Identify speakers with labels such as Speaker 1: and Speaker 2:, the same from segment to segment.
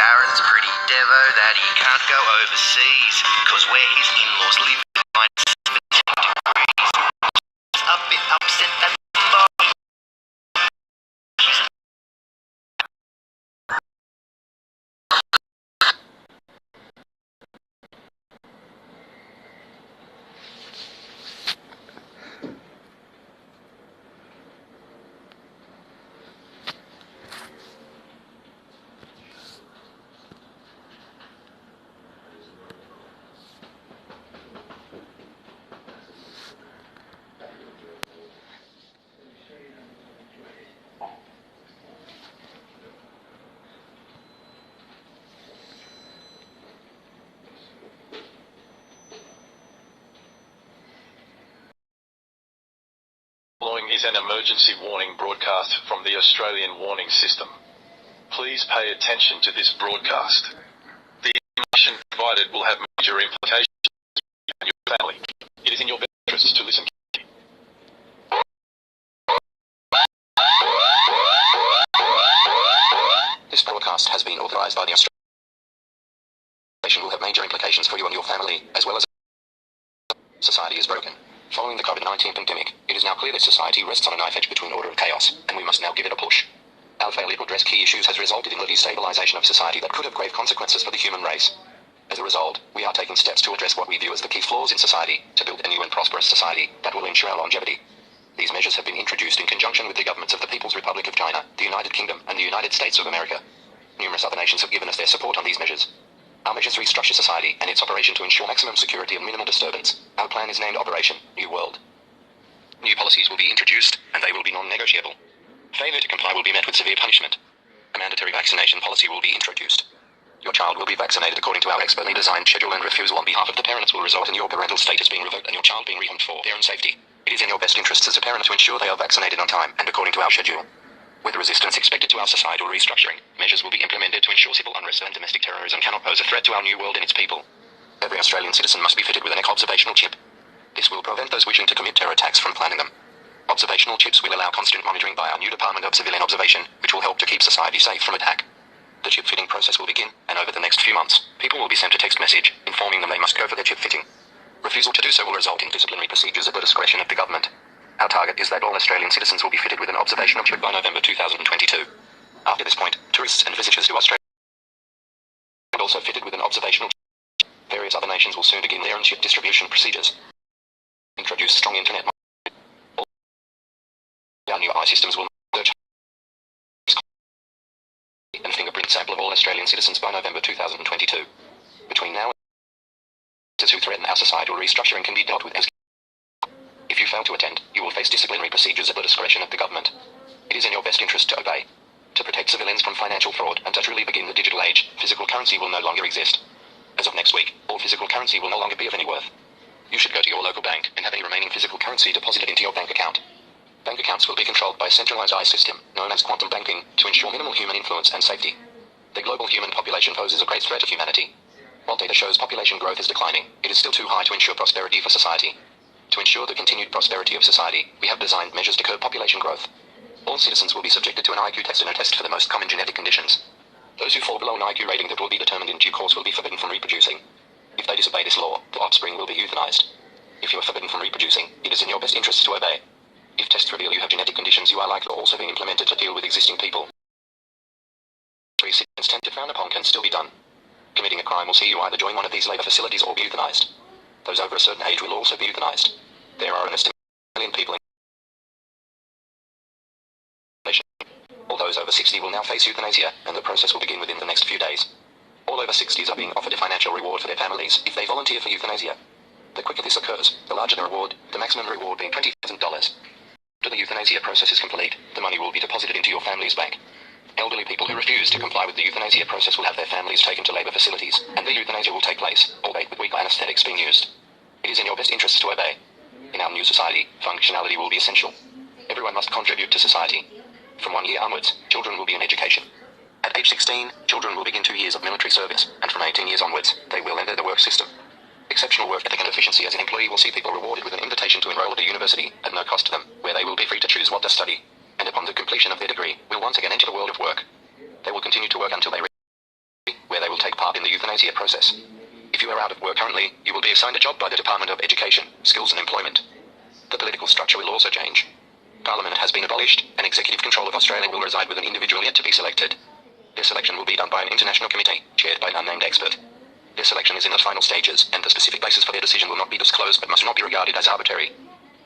Speaker 1: Darren's pretty devo that he can't go overseas, cause where his in-laws live is -17 degrees. He's a bit upset that
Speaker 2: Following is an emergency warning broadcast from the Australian warning system. Please pay attention to this broadcast. The information provided will have major implications for you and your family. It is in your best interest to listen carefully.
Speaker 3: This broadcast has been authorised by the Australian will have major implications for you and your family, as well as society is broken. Following the COVID-19 pandemic, it is now clear that society rests on a knife edge between order and chaos, and we must now give it a push. Our failure to address key issues has resulted in the destabilization of society that could have grave consequences for the human race. As a result, we are taking steps to address what we view as the key flaws in society, to build a new and prosperous society that will ensure our longevity. These measures have been introduced in conjunction with the governments of the People's Republic of China, the United Kingdom, and the United States of America. Numerous other nations have given us their support on these measures. Our measures restructure society and its operation to ensure maximum security and minimal disturbance. Our plan is named Operation New World. New policies will be introduced, and they will be non-negotiable. Failure to comply will be met with severe punishment. A mandatory vaccination policy will be introduced. Your child will be vaccinated according to our expertly designed schedule, and refusal on behalf of the parents will result in your parental status being revoked and your child being rehomed for their own safety. It is in your best interests as a parent to ensure they are vaccinated on time and according to our schedule. With resistance expected to our societal restructuring, measures will be implemented to ensure civil unrest and domestic terrorism cannot pose a threat to our new world and its people. Every Australian citizen must be fitted with an observational chip. This will prevent those wishing to commit terror attacks from planning them. Observational chips will allow constant monitoring by our new Department of Civilian Observation, which will help to keep society safe from attack. The chip fitting process will begin, and over the next few months, people will be sent a text message informing them they must go for their chip fitting. Refusal to do so will result in disciplinary procedures at the discretion of the government. Our target is that all Australian citizens will be fitted with an observational chip by November 2022. After this point, tourists and visitors to Australia will be also fitted with an observational chip. Various other nations will soon begin their own chip distribution procedures. Introduce strong internet Our new eye systems will search and fingerprint sample of all Australian citizens by November 2022. Between now and who threaten our societal restructuring can be dealt with as. If you fail to attend, you will face disciplinary procedures at the discretion of the government. It is in your best interest to obey. To protect civilians from financial fraud and to truly begin the digital age, physical currency will no longer exist. As of next week, all physical currency will no longer be of any worth. You should go to your local bank and have any remaining physical currency deposited into your bank account. Bank accounts will be controlled by a centralized eye system, known as quantum banking, to ensure minimal human influence and safety. The global human population poses a great threat to humanity. While data shows population growth is declining, it is still too high to ensure prosperity for society. To ensure the continued prosperity of society, we have designed measures to curb population growth. All citizens will be subjected to an IQ test and a test for the most common genetic conditions. Those who fall below an IQ rating that will be determined in due course will be forbidden from reproducing. If they disobey this law, the offspring will be euthanized. If you are forbidden from reproducing, it is in your best interest to obey. If tests reveal you have genetic conditions, you are likely also being implemented to deal with existing people. Citizens tend to frown upon can still be done. Committing a crime will see you either join one of these labour facilities or be euthanized. Those over a certain age will also be euthanized. There are an estimated 1 million people in all those over 60 will now face euthanasia, and the process will begin within the next few days. All over 60s are being offered a financial reward for their families if they volunteer for euthanasia. The quicker this occurs, the larger the reward, the maximum reward being $20,000. After the euthanasia process is complete, the money will be deposited into your family's bank. Elderly people who refuse to comply with the euthanasia process will have their families taken to labour facilities, and the euthanasia will take place, albeit with weak anaesthetics being used. It is in your best interests to obey. In our new society, functionality will be essential. Everyone must contribute to society. From 1 year onwards, children will be in education. At age 16, children will begin 2 years of military service, and from 18 years onwards, they will enter the work system. Exceptional work ethic and efficiency as an employee will see people rewarded with an invitation to enroll at a university at no cost to them, where they will be free to choose what to study. And upon the completion of their degree, will once again enter the world of work. They will continue to work until they reach where they will take part in the euthanasia process. If you are out of work currently, you will be assigned a job by the Department of Education, Skills and Employment. The political structure will also change. Parliament has been abolished, and executive control of Australia will reside with an individual yet to be selected. Their selection will be done by an international committee, chaired by an unnamed expert. Their selection is in the final stages, and the specific basis for their decision will not be disclosed but must not be regarded as arbitrary.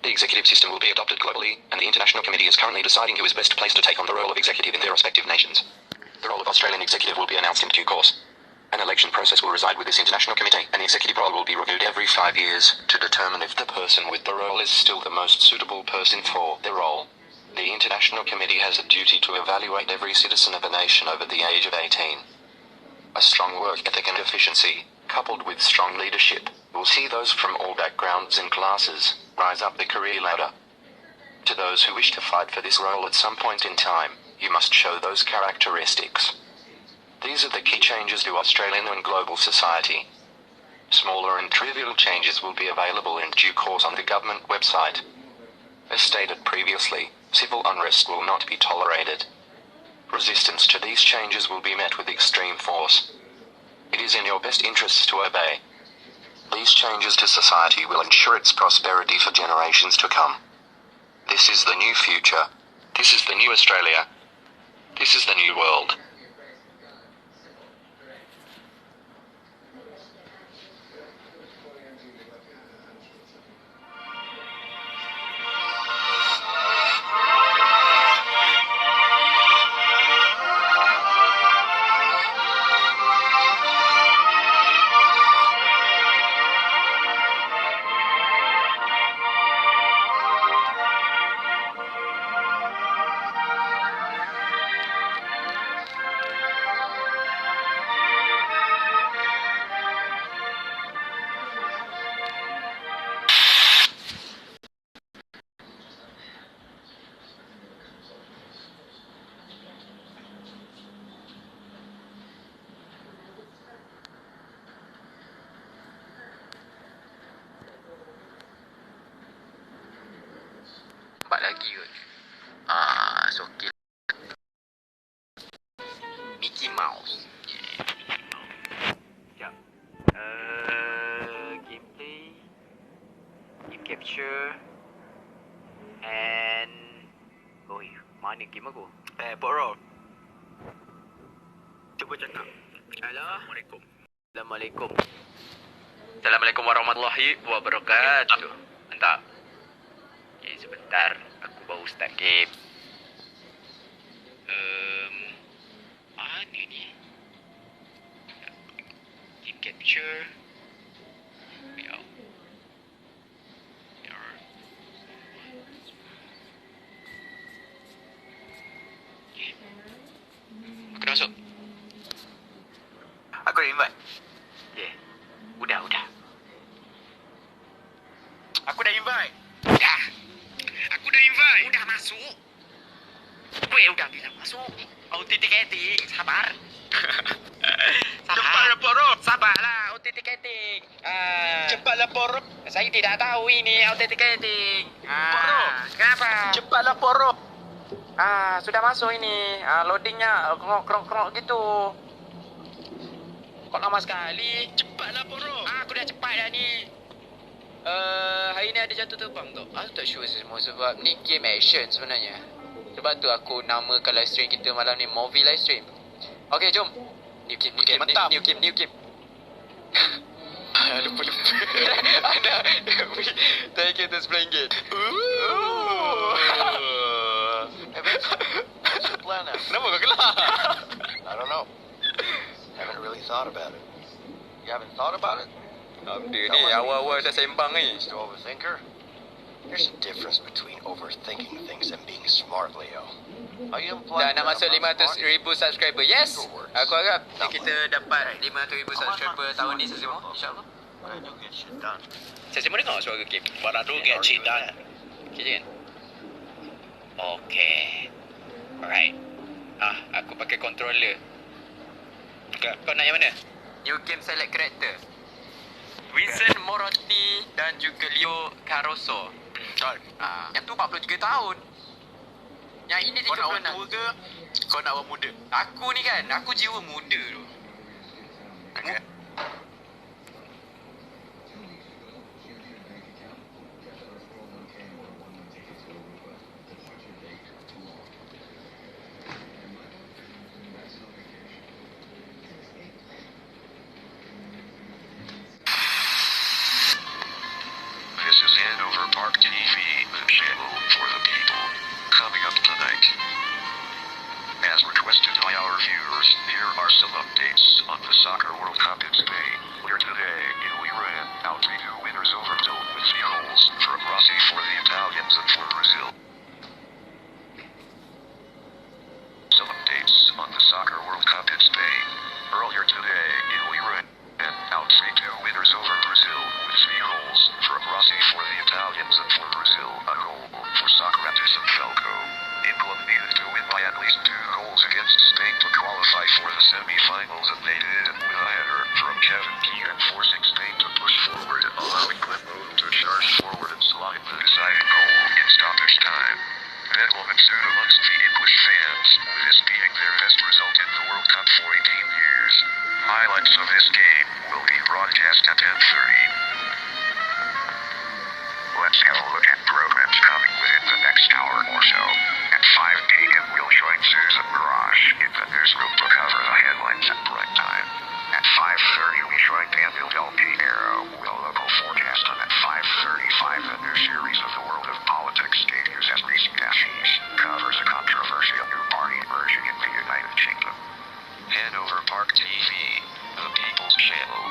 Speaker 3: The executive system will be adopted globally, and the international committee is currently deciding who is best placed to take on the role of executive in their respective nations. The role of Australian executive will be announced in due course. An election process will reside with this international committee, and the executive role will be reviewed every 5 years to determine if the person with the role is still the most suitable person for the role. The international committee has a duty to evaluate every citizen of a nation over the age of 18. A strong work ethic and efficiency, coupled with strong leadership, will see those from all backgrounds and classes rise up the career ladder. To those who wish to fight for this role at some point in time, you must show those characteristics. These are the key changes to Australian and global society. Smaller and trivial changes will be available in due course on the government website. As stated previously, civil unrest will not be tolerated. Resistance to these changes will be met with extreme force. It is in your best interests to obey. These changes to society will ensure its prosperity for generations to come. This is the new future. This is the new Australia. This is the new world.
Speaker 4: Nampak lagi kot. So okay. Mickey Mouse. Sekejap. Gameplay, game capture, and oi, mana game aku? Bro. Cuba cakap. Assalamualaikum. Assalamualaikum. Assalamualaikum warahmatullahi wabarakatuh. Mantap. Okay, sebentar. Aku baru start game. Mana ni? Game capture. Ya. Aku dah masuk. Aku dah invite. Yeah. Udah. Aku dah invite. Dah. Aku dah invite. Udah masuk. Gue udah bilang masuk. Authenticating. Sabar. Cepatlah Poro. Sabarlah authenticating. Cepatlah Poro. Saya tidak tahu ini authenticating. Poro. Kenapa? Cepatlah Poro. Sudah masuk ini. Loadingnya krok gitu. Kok lama sekali? Cepatlah Poro. Aku dah cepat dah ni. Hari ni ada jatuh terbang tu. Aku tak sure semua sebab ni game action sebenarnya. Sebab tu aku namakan live stream kita malam ni movie live stream. Okay, jom. New game. Lupa. Ada. Thank you to playing game.
Speaker 3: What's the plan now?
Speaker 4: Kenapa kau gelak?
Speaker 3: I don't know. Haven't really thought about it. You haven't thought about it?
Speaker 4: Dia ni awal-awal dah sembang ni.
Speaker 3: Just an overthinker? There's a difference between overthinking things and being smart, Leo. Are you implying
Speaker 4: Dah nak masuk 500,000 subscriber. Yes. Aku harap kita dapat 500,000 subscriber tahun ni Sesimo. InsyaAllah.
Speaker 3: But I do get shit done.
Speaker 4: Sesimo dengar suara game.
Speaker 5: But I do get shit done.
Speaker 4: Okay je kan? Okay. Alright. Aku pakai controller. Kau nak yang mana? New game select character. Vincent Morotti dan juga Leo Caruso. Yang tu 43 tahun. Yang ini 36.
Speaker 5: Kau nak orang tua ke? Kau nak orang muda?
Speaker 4: Aku ni kan, aku jiwa muda tu.
Speaker 5: Okay.
Speaker 2: This is Hanover Park TV, the channel for the people. Coming up tonight. As requested by our viewers, here are some updates on the Soccer World Cup in Spain, where today, we ran out 3-2 winners over Brazil with 3 goals for Rossi for the Italians and for Brazil. Some updates on the Soccer World Cup in Spain. Earlier today, we ran out 3-2 winners over Brazil with 3 goals for Rossi for the Italians and for Brazil a goal for Socrates and Falco. England needed to win by at least 2 goals against Spain to qualify for the semi-finals, and they did with a header from Kevin Keegan, forcing Spain to push forward, allowing Glenn to charge forward and slide the deciding goal in stoppage time. That will ensue amongst the English fans, this being their best result in the World Cup for 18 years. Highlights of this game will be broadcast at 10:30. Let's have a look at programs coming within the next hour or so. At 5 p.m. we'll join Susan Mirage in the newsroom to cover the headlines at prime time. At 5:30 we join Daniel Del Piero with a local forecast, and at 5:35 the new series of the World of Politics debuts as Reese Dashish covers a controversial new party emerging in the United Kingdom. Hanover Park TV, the People's Channel.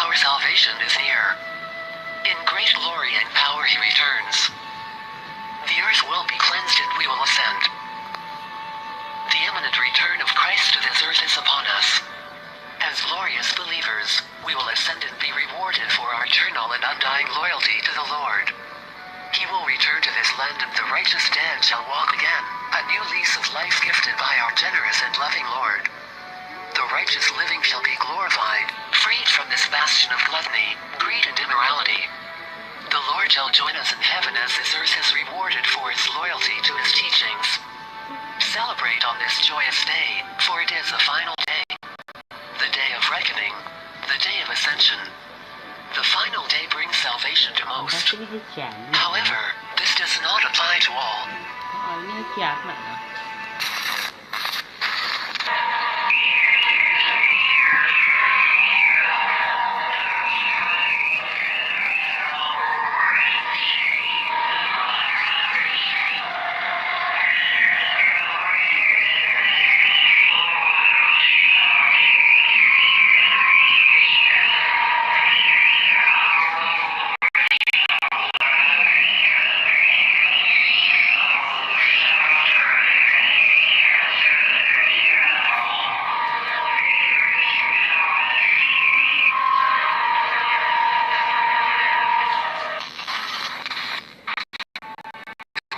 Speaker 6: Our salvation is near. In great glory and power he returns. The earth will be cleansed and we will ascend. The imminent return of Christ to this earth is upon us. As glorious believers, we will ascend and be rewarded for our eternal and undying loyalty to the Lord. He will return to this land, and the righteous dead shall walk again, a new lease of life gifted by our generous and loving Lord. The righteous living shall be glorified, freed from this bastion of gluttony, greed and immorality. The Lord shall join us in heaven as this earth is rewarded for its loyalty to his teachings. Celebrate on this joyous day, for it is the final day. reckoning, the day of ascension. The final day brings salvation to most.
Speaker 7: Pasti bisa channel.
Speaker 6: However, this does not apply to all.
Speaker 7: Oh, ini siapa nak?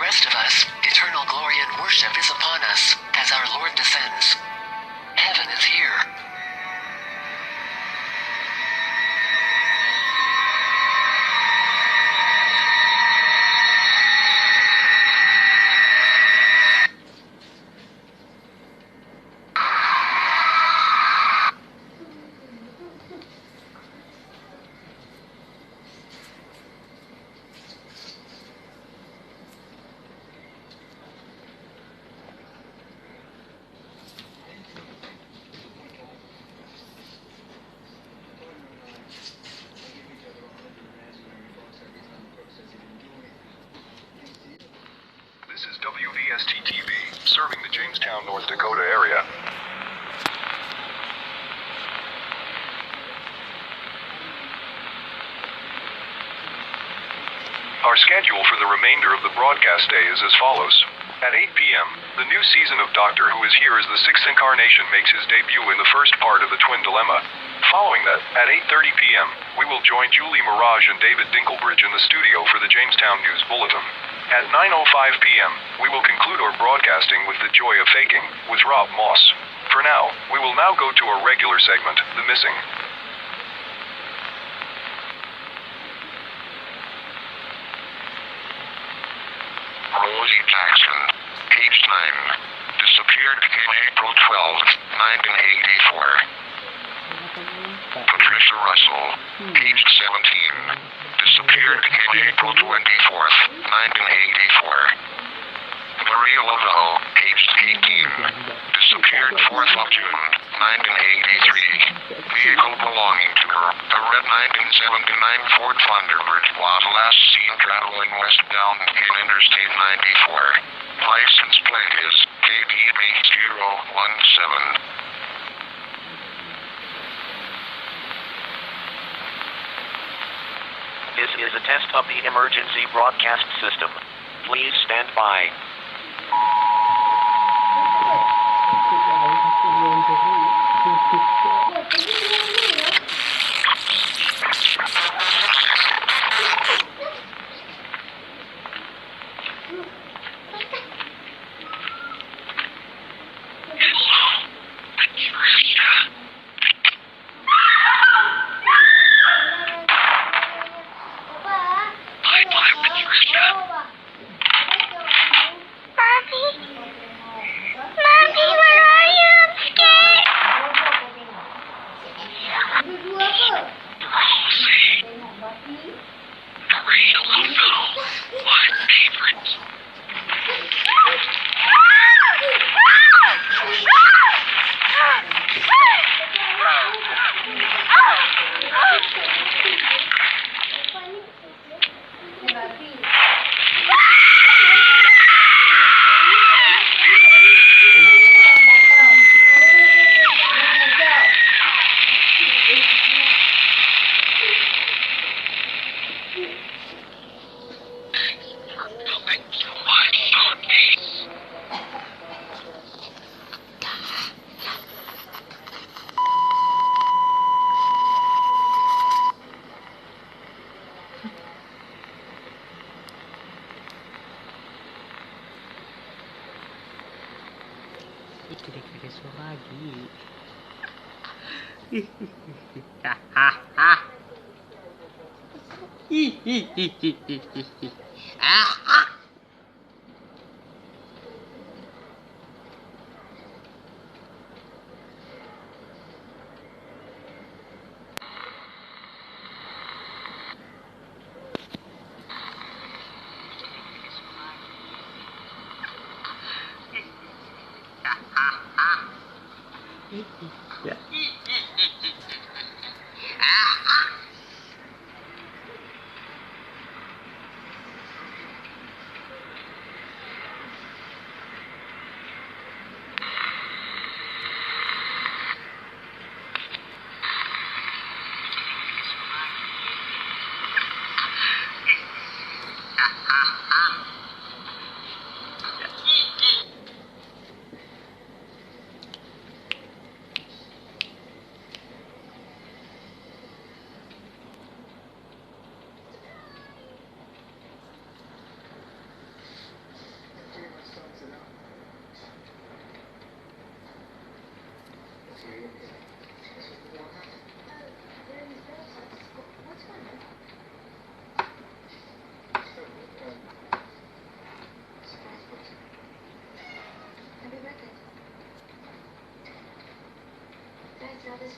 Speaker 6: Rest of us, eternal glory and worship is upon us, as our Lord descends. Heaven is here.
Speaker 2: This is WVST-TV, serving the Jamestown, North Dakota area. Our schedule for the remainder of the broadcast day is as follows. At 8 p.m., the new season of Doctor Who is here as the sixth incarnation makes his debut in the first part of the Twin Dilemma. Following that, at 8:30 p.m., we will join Julie Mirage and David Dinklebridge in the studio for the Jamestown News Bulletin. At 9:05 p.m., we will conclude our broadcasting with The Joy of Faking, with Rob Moss. For now, we will now go to our regular segment, The Missing.
Speaker 3: Rosie Jackson, aged 9, disappeared in April 12, 1984. Patricia Russell, aged 17, disappeared in April 24th, 1984. Maria Laveau, aged 18, disappeared 4th of June, 1983. Vehicle belonging to her, a red 1979 Ford Thunderbird, was last seen traveling westbound in Interstate 94. License plate is KDB 017.
Speaker 8: This is a test of the emergency broadcast system. Please stand by.
Speaker 7: Kira-kira suara lagi.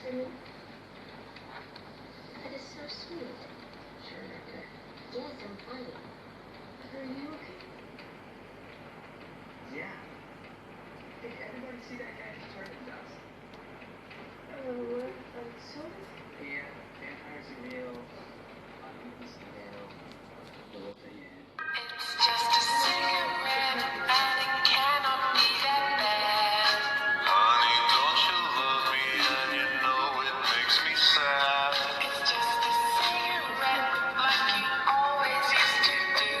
Speaker 9: for me? That is so sweet.
Speaker 3: Sure, okay.
Speaker 9: Yes, I'm fine. Are you okay?
Speaker 3: Yeah. Did everybody see that guy turn to dust?
Speaker 9: Sort of.
Speaker 3: Yeah, vampires are real. Mutants are real. The wolf that you had.
Speaker 6: It's just a cigarette, and it cannot be that bad.
Speaker 2: Honey, don't you love me and you know it makes me sad?
Speaker 6: It's just a cigarette, like you always used to do.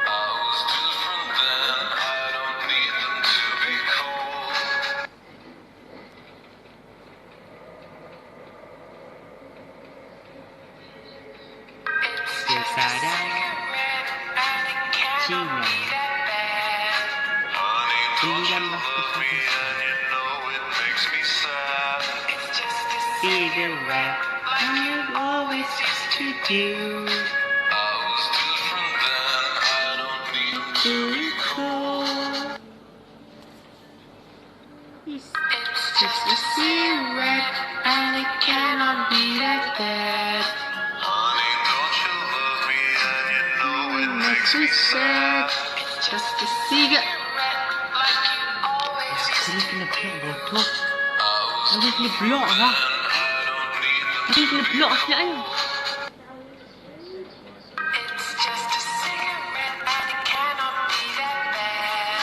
Speaker 2: I was different then, I don't need them to be cool.
Speaker 6: It's
Speaker 7: Dia
Speaker 6: just a
Speaker 7: sadar
Speaker 6: cigarette, and it cannot be that bad.
Speaker 2: Honey, don't you
Speaker 7: 19
Speaker 2: love me and you know it makes me sad?
Speaker 6: It's just a
Speaker 7: cigarette,
Speaker 6: like you always used to do.
Speaker 2: I was different then, I don't need them to be cool.
Speaker 7: It's
Speaker 6: It's just a cigarette, and it cannot be that bad.
Speaker 2: Honey, don't you love me and you know it makes me sad?
Speaker 6: It's just a cigarette, like you always used
Speaker 7: Ini
Speaker 6: to
Speaker 7: kena
Speaker 6: do.
Speaker 7: block bodoh.
Speaker 2: I was
Speaker 7: Ini kena block lah.
Speaker 2: I don't need them
Speaker 7: Ini kena block pula ni.
Speaker 6: It's just a cigarette, and it cannot be that bad.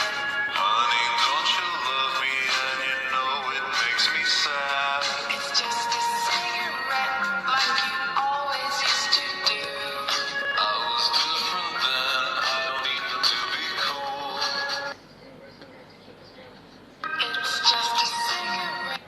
Speaker 2: Honey, don't you love me and you know it makes me sad?
Speaker 6: It's just a cigarette, like you always used to do.
Speaker 2: I was different then, I don't need them to be cool.
Speaker 6: It's just a cigarette.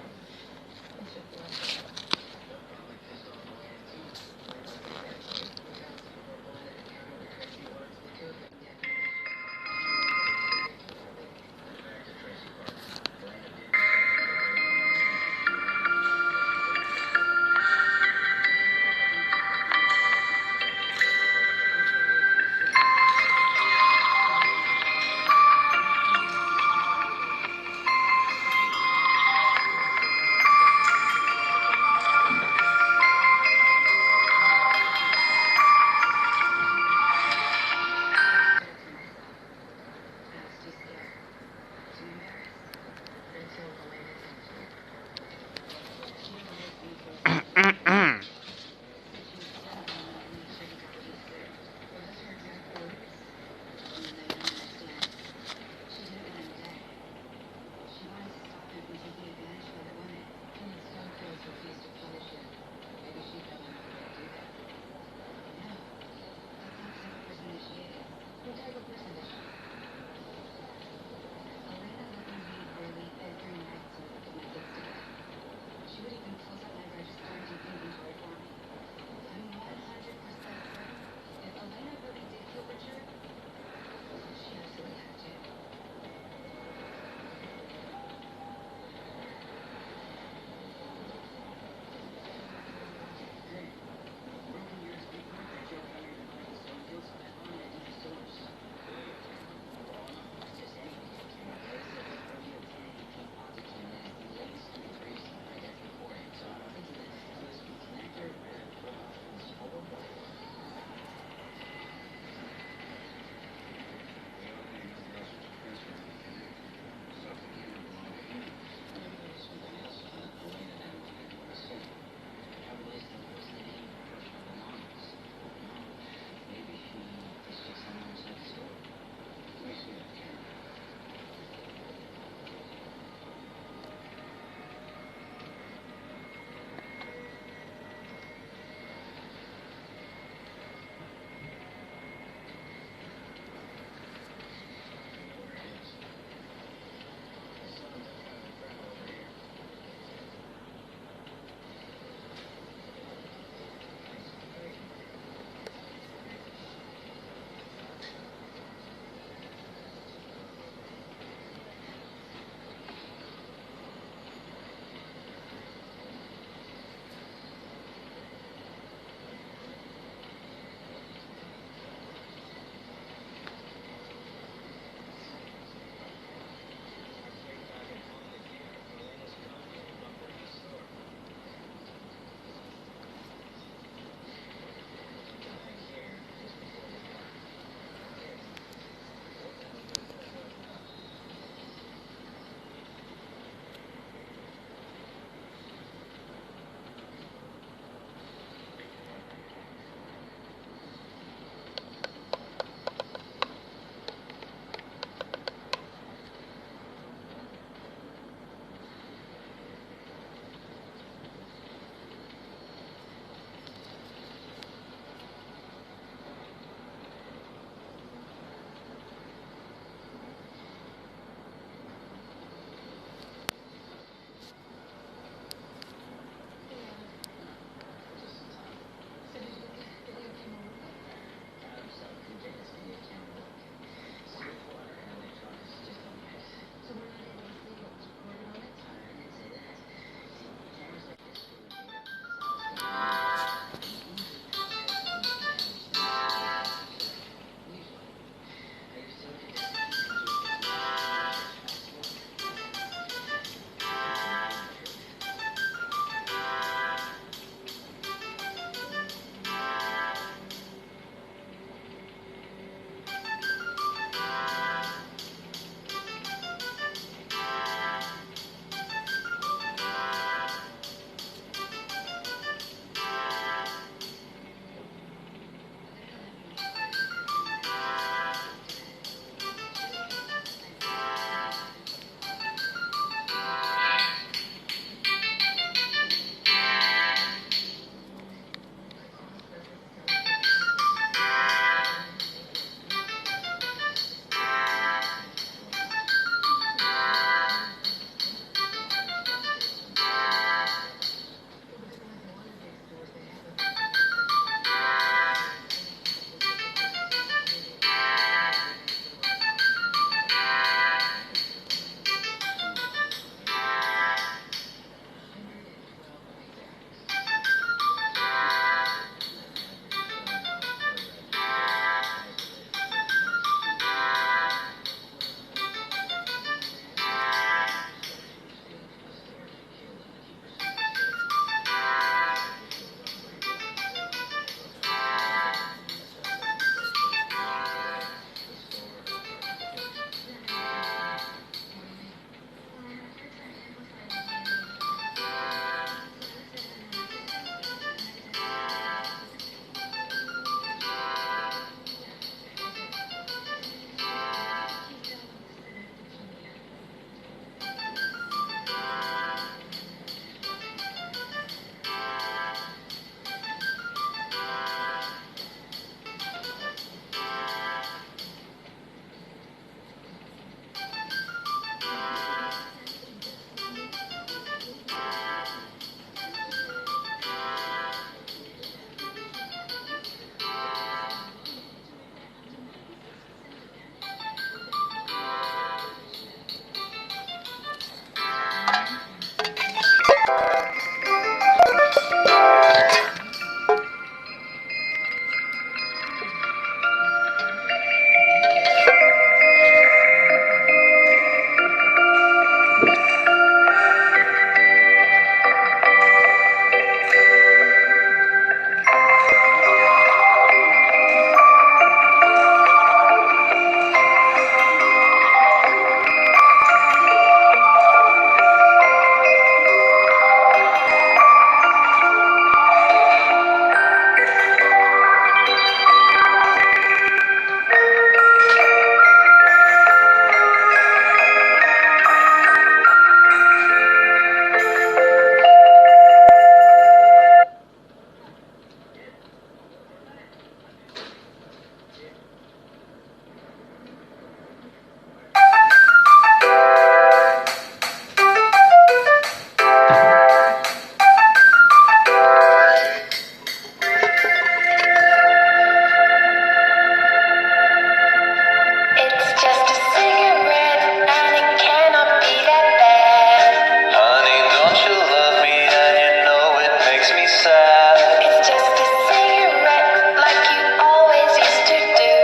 Speaker 1: makes me sad.
Speaker 9: It's just a cigarette, like you always used to do.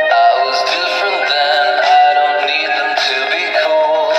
Speaker 1: I was different then, I don't need them to be cool.